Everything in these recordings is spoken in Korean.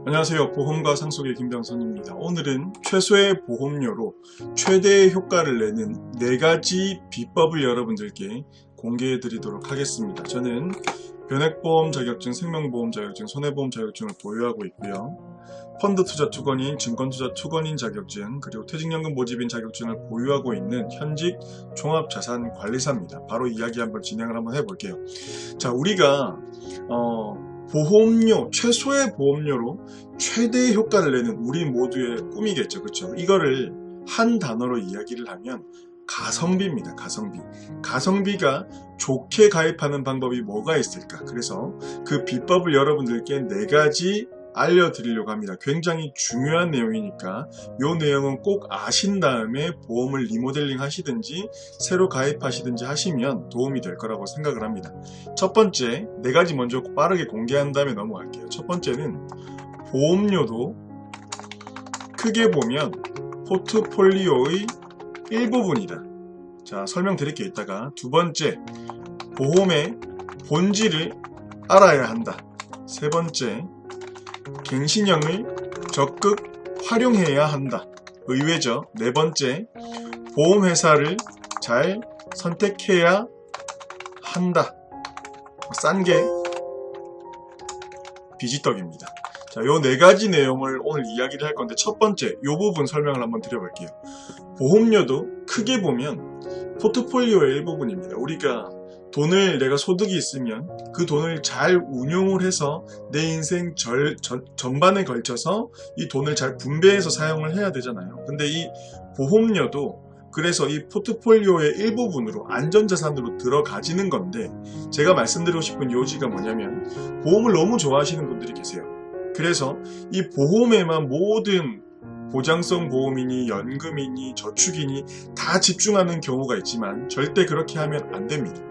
안녕하세요. 보험과 상속의 김병선입니다. 오늘은 최소의 보험료로 최대의 효과를 내는 4가지 비법을 여러분들께 공개해 드리도록 하겠습니다. 저는 변액보험 자격증, 생명보험 자격증, 손해보험 자격증을 보유하고 있고요. 펀드투자 투건인, 증권투자 투건인 자격증, 그리고 퇴직연금 모집인 자격증을 보유하고 있는 현직 종합자산관리사입니다. 바로 이야기 한번 진행을 한번 해볼게요. 자, 우리가 보험료, 최소의 보험료로 최대의 효과를 내는 우리 모두의 꿈이겠죠. 그렇죠? 이거를 한 단어로 이야기를 하면 가성비입니다. 가성비. 가성비가 좋게 가입하는 방법이 뭐가 있을까? 그래서 그 비법을 여러분들께 4가지 알려드리려고 합니다. 굉장히 중요한 내용이니까 이 내용은 꼭 아신 다음에 보험을 리모델링 하시든지 새로 가입하시든지 하시면 도움이 될 거라고 생각을 합니다. 첫 번째, 4가지 먼저 빠르게 공개한 다음에 넘어갈게요. 첫 번째는 보험료도 크게 보면 포트폴리오의 일부분이다. 자, 설명드릴게요. 이따가. 두 번째, 보험의 본질을 알아야 한다. 세 번째, 갱신형을 적극 활용해야 한다. 의외죠. 네 번째, 보험회사를 잘 선택해야 한다. 싼 게 비지떡입니다. 자, 요 4가지 내용을 오늘 이야기를 할 건데, 첫 번째, 요 부분 설명을 한번 드려볼게요. 보험료도 크게 보면 포트폴리오의 일부분입니다. 우리가 돈을, 내가 소득이 있으면 그 돈을 잘 운용을 해서 내 인생 전반에 걸쳐서 이 돈을 잘 분배해서 사용을 해야 되잖아요. 근데 이 보험료도 그래서 이 포트폴리오의 일부분으로 안전자산으로 들어가지는 건데, 제가 말씀드리고 싶은 요지가 뭐냐면, 보험을 너무 좋아하시는 분들이 계세요. 그래서 이 보험에만 모든 보장성 보험이니 연금이니 저축이니 다 집중하는 경우가 있지만 절대 그렇게 하면 안 됩니다.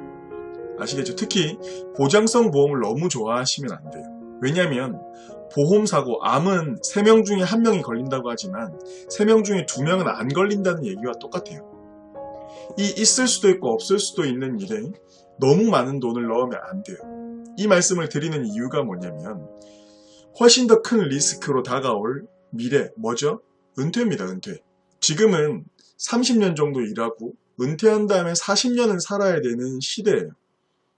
아시겠죠? 특히 보장성 보험을 너무 좋아하시면 안 돼요. 왜냐하면 보험사고, 암은 3명 중에 1명이 걸린다고 하지만 3명 중에 2명은 안 걸린다는 얘기와 똑같아요. 이 있을 수도 있고 없을 수도 있는 일에 너무 많은 돈을 넣으면 안 돼요. 이 말씀을 드리는 이유가 뭐냐면, 훨씬 더 큰 리스크로 다가올 미래, 뭐죠? 은퇴입니다. 은퇴. 지금은 30년 정도 일하고 은퇴한 다음에 40년은 살아야 되는 시대예요.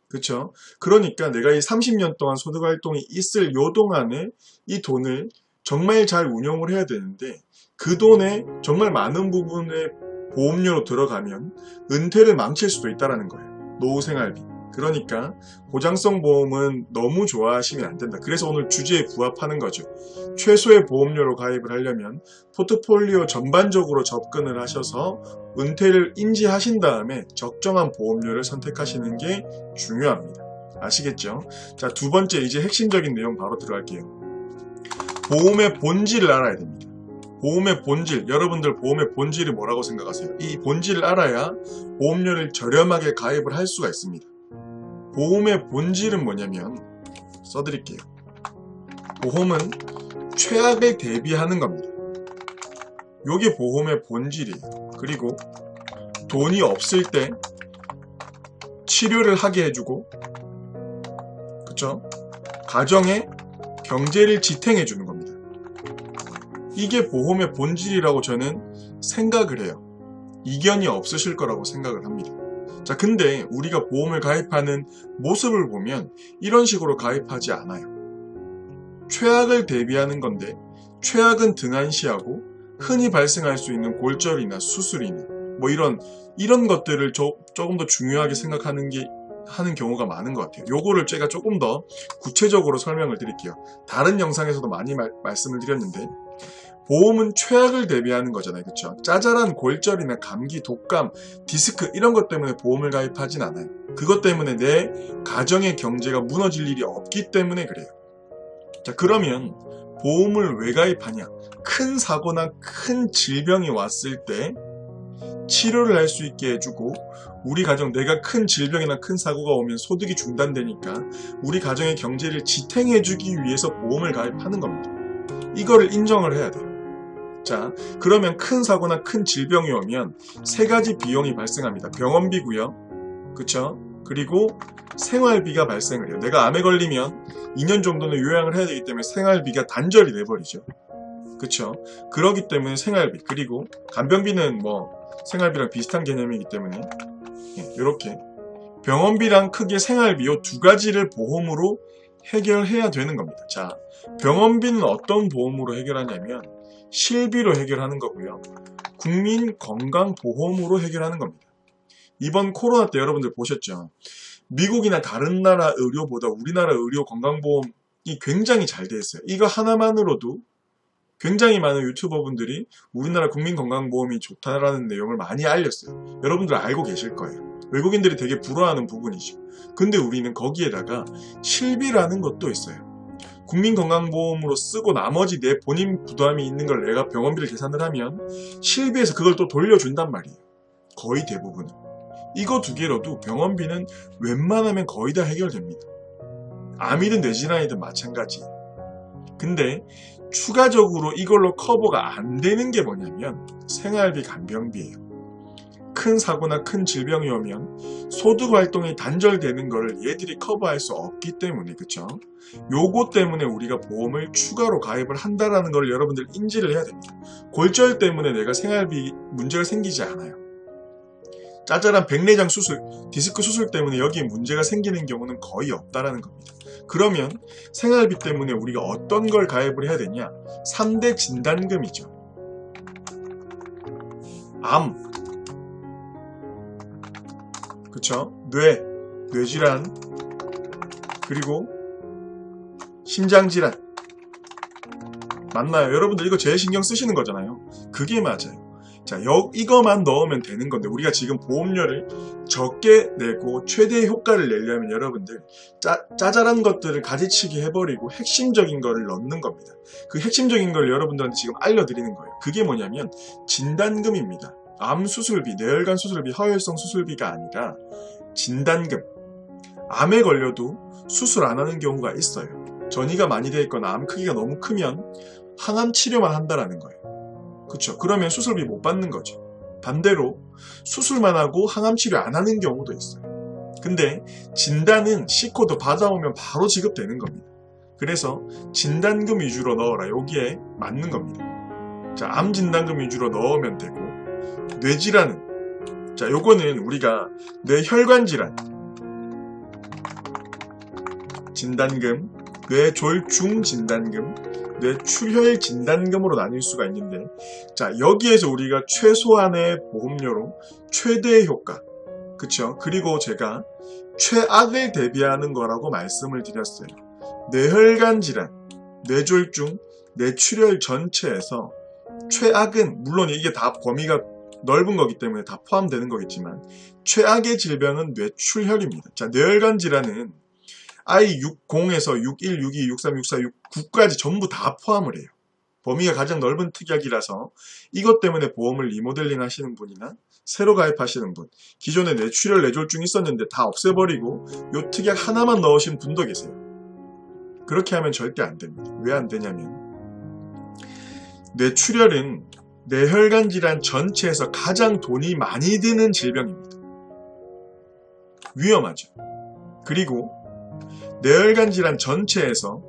그렇죠? 그러니까 내가 이 30년 동안 소득활동이 있을 요 동안에 이 돈을 정말 잘 운용을 해야 되는데, 그 돈에 정말 많은 부분의 보험료로 들어가면 은퇴를 망칠 수도 있다는 거예요. 노후생활비. 그러니까 보장성 보험은 너무 좋아하시면 안 된다. 그래서 오늘 주제에 부합하는 거죠. 최소의 보험료로 가입을 하려면 포트폴리오 전반적으로 접근을 하셔서 은퇴를 인지하신 다음에 적정한 보험료를 선택하시는 게 중요합니다. 아시겠죠? 자, 두 번째, 이제 핵심적인 내용 바로 들어갈게요. 보험의 본질을 알아야 됩니다. 보험의 본질, 여러분들 보험의 본질이 뭐라고 생각하세요? 이 본질을 알아야 보험료를 저렴하게 가입을 할 수가 있습니다. 보험의 본질은 뭐냐면, 써드릴게요. 보험은 최악을 대비하는 겁니다. 요게 보험의 본질이에요. 그리고 돈이 없을 때 치료를 하게 해주고, 그쵸? 가정의 경제를 지탱해 주는 겁니다. 이게 보험의 본질이라고 저는 생각을 해요. 이견이 없으실 거라고 생각을 합니다. 자, 근데 우리가 보험을 가입하는 모습을 보면 이런 식으로 가입하지 않아요. 최악을 대비하는 건데, 최악은 등한시하고 흔히 발생할 수 있는 골절이나 수술이나 뭐 이런 것들을 조금 더 중요하게 생각하는 하는 경우가 많은 것 같아요. 요거를 제가 조금 더 구체적으로 설명을 드릴게요. 다른 영상에서도 많이 말씀을 드렸는데, 보험은 최악을 대비하는 거잖아요. 그렇죠? 짜잘한 골절이나 감기, 독감, 디스크 이런 것 때문에 보험을 가입하진 않아요. 그것 때문에 내 가정의 경제가 무너질 일이 없기 때문에 그래요. 자, 그러면 보험을 왜 가입하냐? 큰 사고나 큰 질병이 왔을 때 치료를 할 수 있게 해주고, 우리 가정, 내가 큰 질병이나 큰 사고가 오면 소득이 중단되니까 우리 가정의 경제를 지탱해주기 위해서 보험을 가입하는 겁니다. 이거를 인정을 해야 돼요. 자, 그러면 큰 사고나 큰 질병이 오면 3가지 비용이 발생합니다. 병원비고요. 그쵸? 그리고 생활비가 발생을 해요. 내가 암에 걸리면 2년 정도는 요양을 해야 되기 때문에 생활비가 단절이 돼버리죠. 그쵸? 그러기 때문에 생활비, 그리고 간병비는 뭐 생활비랑 비슷한 개념이기 때문에 이렇게 병원비랑 크게 생활비 요 두 가지를 보험으로 해결해야 되는 겁니다. 자, 병원비는 어떤 보험으로 해결하냐면 실비로 해결하는 거고요. 국민건강보험으로 해결하는 겁니다. 이번 코로나 때 여러분들 보셨죠? 미국이나 다른 나라 의료보다 우리나라 의료 건강보험이 굉장히 잘 돼 있어요. 이거 하나만으로도 굉장히 많은 유튜버분들이 우리나라 국민건강보험이 좋다라는 내용을 많이 알렸어요. 여러분들 알고 계실 거예요. 외국인들이 되게 부러워하는 부분이죠. 근데 우리는 거기에다가 실비라는 것도 있어요. 국민건강보험으로 쓰고 나머지 내 본인 부담이 있는 걸 내가 병원비를 계산을 하면 실비에서 그걸 또 돌려준단 말이에요. 거의 대부분은. 이거 두 개로도 병원비는 웬만하면 거의 다 해결됩니다. 암이든 뇌질환이든 마찬가지. 근데 추가적으로 이걸로 커버가 안 되는 게 뭐냐면 생활비, 간병비예요. 큰 사고나 큰 질병이 오면 소득 활동이 단절되는 걸 얘들이 커버할 수 없기 때문에, 그쵸? 요거 때문에 우리가 보험을 추가로 가입을 한다라는 걸 여러분들 인지를 해야 됩니다. 골절 때문에 내가 생활비 문제가 생기지 않아요. 짜잘한 백내장 수술, 디스크 수술 때문에 여기에 문제가 생기는 경우는 거의 없다라는 겁니다. 그러면 생활비 때문에 우리가 어떤 걸 가입을 해야 되냐? 3대 진단금이죠. 암, 그쵸? 뇌질환, 그리고 심장질환. 맞나요? 여러분들 이거 제일 신경 쓰시는 거잖아요. 그게 맞아요. 자, 이거만 넣으면 되는 건데 우리가 지금 보험료를 적게 내고 최대의 효과를 내려면 여러분들 짜잘한 것들을 가지치기 해버리고 핵심적인 거를 넣는 겁니다. 그 핵심적인 걸 여러분들한테 지금 알려드리는 거예요. 그게 뭐냐면 진단금입니다. 암 수술비, 뇌혈관 수술비, 하혈성 수술비가 아니라 진단금. 암에 걸려도 수술 안 하는 경우가 있어요. 전이가 많이 돼 있거나 암 크기가 너무 크면 항암 치료만 한다라는 거예요. 그쵸? 그러면 수술비 못 받는 거죠. 반대로 수술만 하고 항암 치료 안 하는 경우도 있어요. 근데 진단은 C코드 받아오면 바로 지급되는 겁니다. 그래서 진단금 위주로 넣어라. 여기에 맞는 겁니다. 자, 암 진단금 위주로 넣으면 되고, 뇌질환은, 자, 요거는 우리가 뇌혈관 질환 진단금, 뇌졸중 진단금, 뇌출혈 진단금으로 나뉠 수가 있는데, 자, 여기에서 우리가 최소한의 보험료로 최대의 효과, 그쵸? 그리고 제가 최악을 대비하는 거라고 말씀을 드렸어요. 뇌혈관 질환, 뇌졸중, 뇌출혈 전체에서 최악은, 물론 이게 다 범위가 넓은 거기 때문에 다 포함되는 거겠지만 최악의 질병은 뇌출혈입니다. 자, 뇌혈관 질환은 I60에서 61, 62, 63, 64, 69까지 전부 다 포함을 해요. 범위가 가장 넓은 특약이라서 이것 때문에 보험을 리모델링 하시는 분이나 새로 가입하시는 분, 기존에 뇌출혈, 뇌졸중 있었는데 다 없애버리고 요 특약 하나만 넣으신 분도 계세요. 그렇게 하면 절대 안 됩니다. 왜 안 되냐면 뇌출혈은 뇌혈관 질환 전체에서 가장 돈이 많이 드는 질병입니다. 위험하죠. 그리고 뇌혈관 질환 전체에서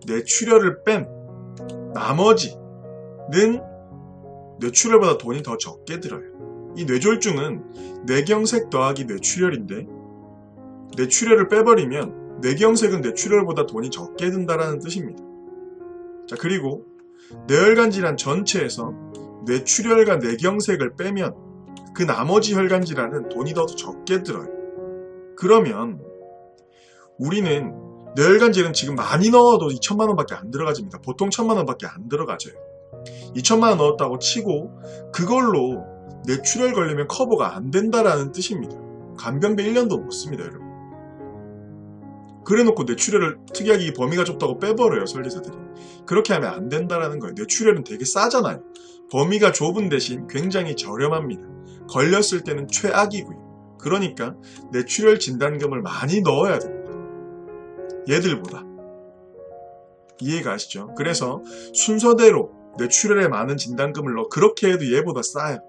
뇌출혈을 뺀 나머지는 뇌출혈보다 돈이 더 적게 들어요. 이 뇌졸중은 뇌경색 더하기 뇌출혈인데, 뇌출혈을 빼버리면 뇌경색은 뇌출혈보다 돈이 적게 든다라는 뜻입니다. 자, 그리고 뇌혈관 질환 전체에서 뇌출혈과 뇌경색을 빼면 그 나머지 혈관 질환은 돈이 더 적게 들어요. 그러면 우리는 뇌혈관 질환 지금 많이 넣어도 2천만 원밖에 안 들어가집니다. 보통 1천만 원밖에 안 들어가져요. 2천만 원 넣었다고 치고 그걸로 뇌출혈 걸리면 커버가 안 된다라는 뜻입니다. 간병비 1년도 못 씁니다, 여러분. 그래놓고 뇌출혈을 특이하게 범위가 좁다고 빼버려요, 설계사들이. 그렇게 하면 안 된다라는 거예요. 뇌출혈은 되게 싸잖아요. 범위가 좁은 대신 굉장히 저렴합니다. 걸렸을 때는 최악이고요. 그러니까 뇌출혈 진단금을 많이 넣어야 됩니다. 얘들보다. 이해가 가시죠? 그래서 순서대로 뇌출혈에 많은 진단금을 넣어. 그렇게 해도 얘보다 싸요.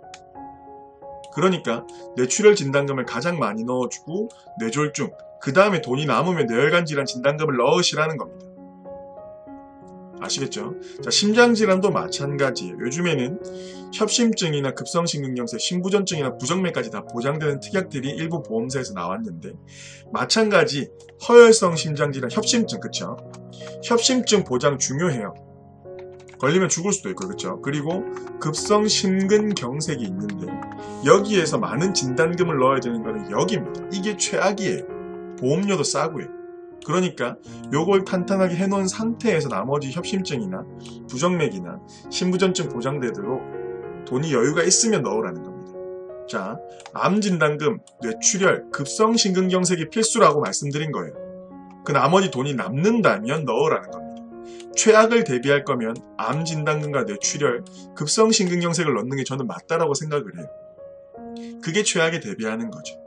그러니까 뇌출혈 진단금을 가장 많이 넣어주고 뇌졸중, 그 다음에 돈이 남으면 뇌혈관 질환 진단금을 넣으시라는 겁니다. 아시겠죠? 자, 심장질환도 마찬가지예요. 요즘에는 협심증이나 급성심근경색, 심부전증이나 부정맥까지 다 보장되는 특약들이 일부 보험사에서 나왔는데 마찬가지 허혈성 심장질환, 협심증, 그쵸? 협심증 보장 중요해요. 걸리면 죽을 수도 있고, 그쵸? 그리고 급성심근경색이 있는데 여기에서 많은 진단금을 넣어야 되는 거는 여기입니다. 이게 최악이에요. 보험료도 싸고요. 그러니까 요걸 탄탄하게 해놓은 상태에서 나머지 협심증이나 부정맥이나 심부전증 보장되도록 돈이 여유가 있으면 넣으라는 겁니다. 자, 암진단금, 뇌출혈, 급성심근경색이 필수라고 말씀드린 거예요. 그 나머지 돈이 남는다면 넣으라는 겁니다. 최악을 대비할 거면 암진단금과 뇌출혈, 급성심근경색을 넣는 게 저는 맞다라고 생각을 해요. 그게 최악에 대비하는 거죠.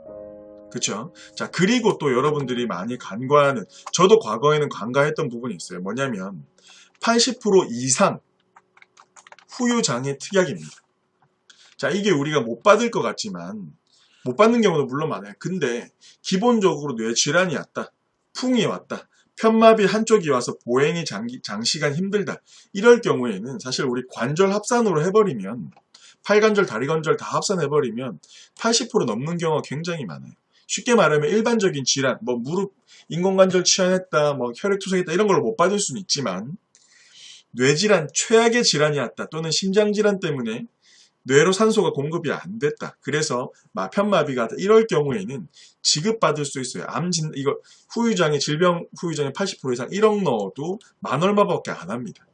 그쵸? 자, 그리고 또 여러분들이 많이 간과하는, 저도 과거에는 간과했던 부분이 있어요. 뭐냐면 80% 이상 후유장애 특약입니다. 자, 이게 우리가 못 받을 것 같지만 못 받는 경우도 물론 많아요. 근데 기본적으로 뇌질환이 왔다, 풍이 왔다, 편마비 한쪽이 와서 보행이 장시간 힘들다, 이럴 경우에는 사실 우리 관절 합산으로 해버리면, 팔관절, 다리관절 다 합산해버리면 80% 넘는 경우가 굉장히 많아요. 쉽게 말하면 일반적인 질환, 뭐 무릎, 인공관절 치환했다, 뭐 혈액투석했다, 이런 걸로 못 받을 수는 있지만 뇌질환, 최악의 질환이 왔다, 또는 심장질환 때문에 뇌로 산소가 공급이 안 됐다, 그래서 편마비가 왔다, 이럴 경우에는 지급받을 수 있어요. 이거 후유장애, 질병 후유장애 80% 이상 1억 넣어도 만 얼마밖에 안 합니다.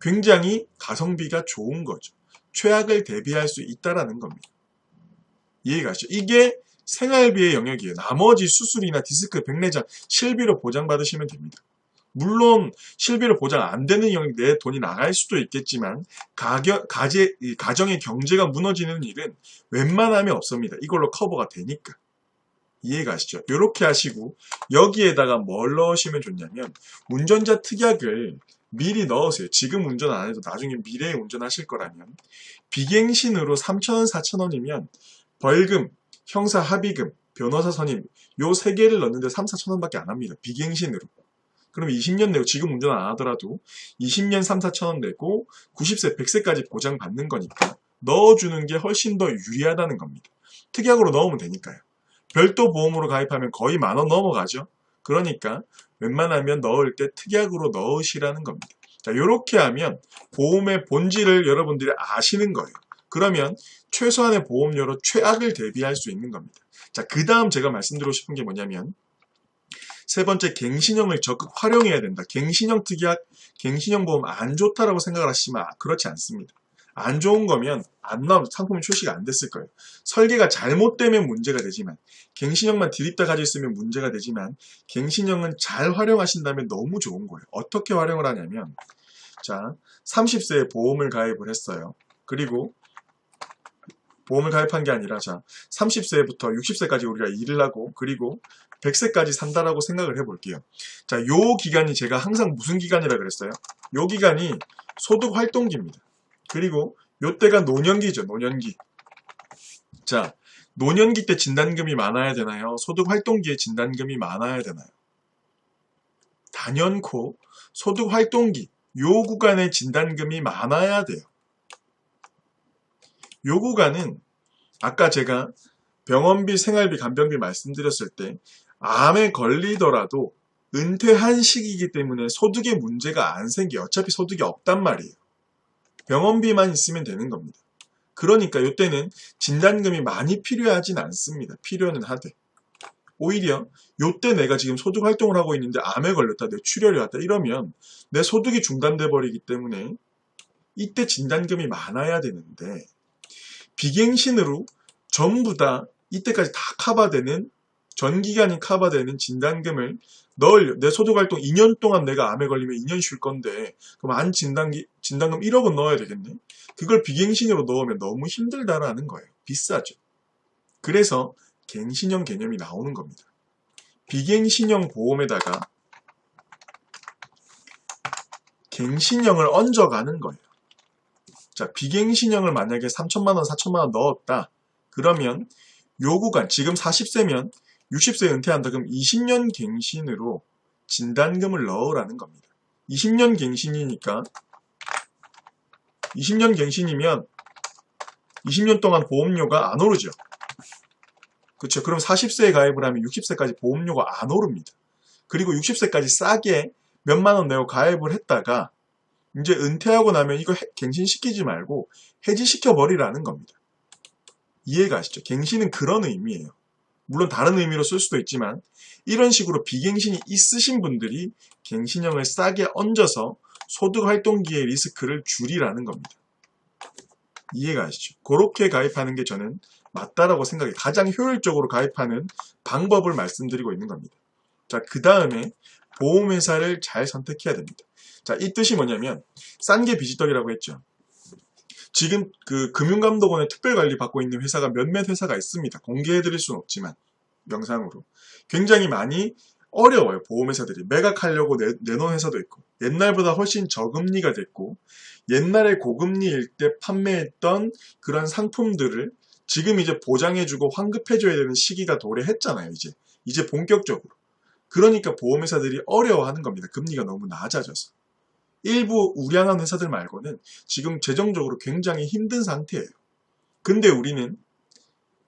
굉장히 가성비가 좋은 거죠. 최악을 대비할 수 있다라는 겁니다. 이해가 가시죠? 이게 생활비의 영역이에요. 나머지 수술이나 디스크, 백내장, 실비로 보장받으시면 됩니다. 물론 실비로 보장 안 되는 영역 내 돈이 나갈 수도 있겠지만 가정의 경제가 무너지는 일은 웬만하면 없습니다. 이걸로 커버가 되니까. 이해가 가시죠? 이렇게 하시고 여기에다가 뭘 넣으시면 좋냐면 운전자 특약을 미리 넣으세요. 지금 운전 안 해도 나중에 미래에 운전하실 거라면 비갱신으로 3,000원, 4,000원이면 벌금, 형사 합의금, 변호사 선임 요 3개를 넣는데 3, 4천 원밖에 안 합니다. 비갱신으로. 그럼 20년 내고 지금 운전 안 하더라도 20년 3, 4천 원 내고 90세, 100세까지 보장받는 거니까 넣어주는 게 훨씬 더 유리하다는 겁니다. 특약으로 넣으면 되니까요. 별도 보험으로 가입하면 거의 10,000원 넘어가죠. 그러니까 웬만하면 넣을 때 특약으로 넣으시라는 겁니다. 자, 이렇게 하면 보험의 본질을 여러분들이 아시는 거예요. 그러면 최소한의 보험료로 최악을 대비할 수 있는 겁니다. 자, 그 다음 제가 말씀드리고 싶은 게 뭐냐면 세 번째, 갱신형을 적극 활용해야 된다. 갱신형 특약, 갱신형 보험 안 좋다라고 생각을 하시면 그렇지 않습니다. 안 좋은 거면 안 나오면 상품이 출시가 안 됐을 거예요. 설계가 잘못되면 문제가 되지만, 갱신형만 디립다 가지고 있으면 문제가 되지만, 갱신형은 잘 활용하신다면 너무 좋은 거예요. 어떻게 활용을 하냐면, 자, 30세에 보험을 가입을 했어요. 그리고 보험을 가입한 게 아니라, 자, 30세부터 60세까지 우리가 일을 하고, 그리고 100세까지 산다라고 생각을 해볼게요. 자, 요 기간이 제가 항상 무슨 기간이라 그랬어요? 요 기간이 소득 활동기입니다. 그리고 요때가 노년기죠, 노년기. 자, 노년기 때 진단금이 많아야 되나요? 소득 활동기에 진단금이 많아야 되나요? 단연코 소득 활동기, 요 구간에 진단금이 많아야 돼요. 요 구간은 아까 제가 병원비, 생활비, 간병비 말씀드렸을 때 암에 걸리더라도 은퇴한 시기이기 때문에 소득에 문제가 안 생겨요. 어차피 소득이 없단 말이에요. 병원비만 있으면 되는 겁니다. 그러니까 이때는 진단금이 많이 필요하진 않습니다. 필요는 하되. 오히려 이때 내가 지금 소득 활동을 하고 있는데 암에 걸렸다, 뇌출혈이 왔다 이러면 내 소득이 중단돼 버리기 때문에 이때 진단금이 많아야 되는데, 비갱신으로 전부 다 이때까지 다 커버되는, 전기간이 커버되는 진단금을 내 소득활동 2년 동안 내가 암에 걸리면 2년 쉴 건데, 그럼 진단금 1억은 넣어야 되겠네? 그걸 비갱신으로 넣으면 너무 힘들다라는 거예요. 비싸죠. 그래서 갱신형 개념이 나오는 겁니다. 비갱신형 보험에다가 갱신형을 얹어가는 거예요. 자, 비갱신형을 만약에 3천만 원, 4천만 원 넣었다. 그러면 요 구간, 지금 40세면 60세 은퇴한다 그럼 20년 갱신으로 진단금을 넣으라는 겁니다. 20년 갱신이니까 20년 갱신이면 20년 동안 보험료가 안 오르죠. 그렇죠. 그럼 40세에 가입을 하면 60세까지 보험료가 안 오릅니다. 그리고 60세까지 싸게 몇만 원 내고 가입을 했다가 이제 은퇴하고 나면 이거 갱신시키지 말고 해지시켜 버리라는 겁니다. 이해가 가시죠? 갱신은 그런 의미예요. 물론 다른 의미로 쓸 수도 있지만 이런 식으로 비갱신이 있으신 분들이 갱신형을 싸게 얹어서 소득활동기의 리스크를 줄이라는 겁니다. 이해가 가시죠? 그렇게 가입하는 게 저는 맞다라고 생각해요. 가장 효율적으로 가입하는 방법을 말씀드리고 있는 겁니다. 자, 그 다음에 보험회사를 잘 선택해야 됩니다. 자, 이 뜻이 뭐냐면 싼 게 비지떡이라고 했죠. 지금 그 금융감독원의 특별관리 받고 있는 회사가 몇몇 회사가 있습니다. 공개해드릴 수는 없지만 영상으로 굉장히 많이 어려워요. 보험회사들이 매각하려고 내놓은 회사도 있고 옛날보다 훨씬 저금리가 됐고 옛날에 고금리일 때 판매했던 그런 상품들을 지금 이제 보장해주고 환급해줘야 되는 시기가 도래했잖아요. 이제 본격적으로. 그러니까 보험회사들이 어려워하는 겁니다. 금리가 너무 낮아져서. 일부 우량한 회사들 말고는 지금 재정적으로 굉장히 힘든 상태예요. 근데 우리는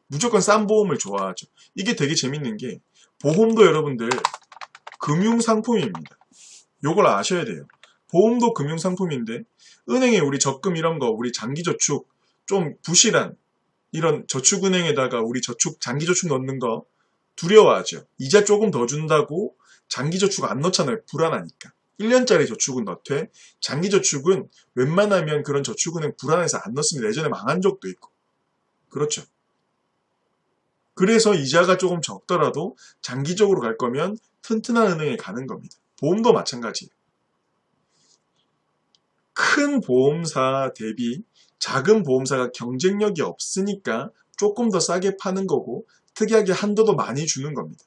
무조건 싼 보험을 좋아하죠. 이게 되게 재밌는 게 보험도 여러분들 금융상품입니다. 요걸 아셔야 돼요. 보험도 금융상품인데 은행에 우리 적금 이런 거 우리 장기저축 좀 부실한 이런 저축은행에다가 우리 장기저축 넣는 거 두려워하죠. 이자 조금 더 준다고 장기저축 안 넣잖아요. 불안하니까. 1년짜리 저축은 넣되 장기저축은 웬만하면 그런 저축은행 불안해서 안 넣습니다. 예전에 망한 적도 있고. 그렇죠. 그래서 이자가 조금 적더라도 장기적으로 갈 거면 튼튼한 은행에 가는 겁니다. 보험도 마찬가지예요. 큰 보험사 대비 작은 보험사가 경쟁력이 없으니까 조금 더 싸게 파는 거고 특이하게 한도도 많이 주는 겁니다.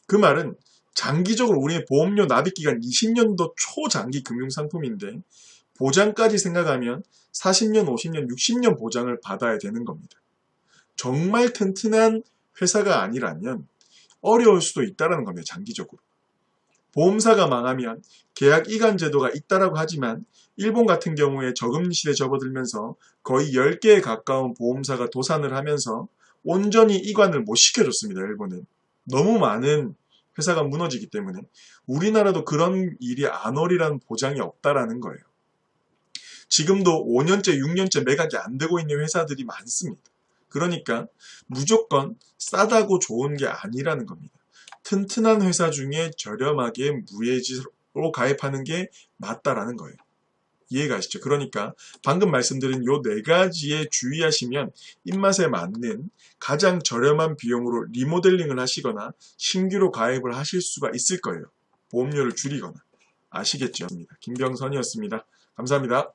그 말은 장기적으로 우리의 보험료 납입기간 20년도 초장기 금융상품인데 보장까지 생각하면 40년, 50년, 60년 보장을 받아야 되는 겁니다. 정말 튼튼한 회사가 아니라면 어려울 수도 있다는 겁니다. 장기적으로. 보험사가 망하면 계약 이관 제도가 있다라고 하지만 일본 같은 경우에 저금리 시대에 접어들면서 거의 10개에 가까운 보험사가 도산을 하면서 온전히 이관을 못 시켜줬습니다. 일본은. 너무 많은 회사가 무너지기 때문에 우리나라도 그런 일이 안 오리라는 보장이 없다라는 거예요. 지금도 5년째, 6년째 매각이 안 되고 있는 회사들이 많습니다. 그러니까 무조건 싸다고 좋은 게 아니라는 겁니다. 튼튼한 회사 중에 저렴하게 무해지로 가입하는 게 맞다라는 거예요. 이해가시죠? 그러니까 방금 말씀드린 요 4가지에 주의하시면 입맛에 맞는 가장 저렴한 비용으로 리모델링을 하시거나 신규로 가입을 하실 수가 있을 거예요. 보험료를 줄이거나. 아시겠죠? 김병선이었습니다. 감사합니다.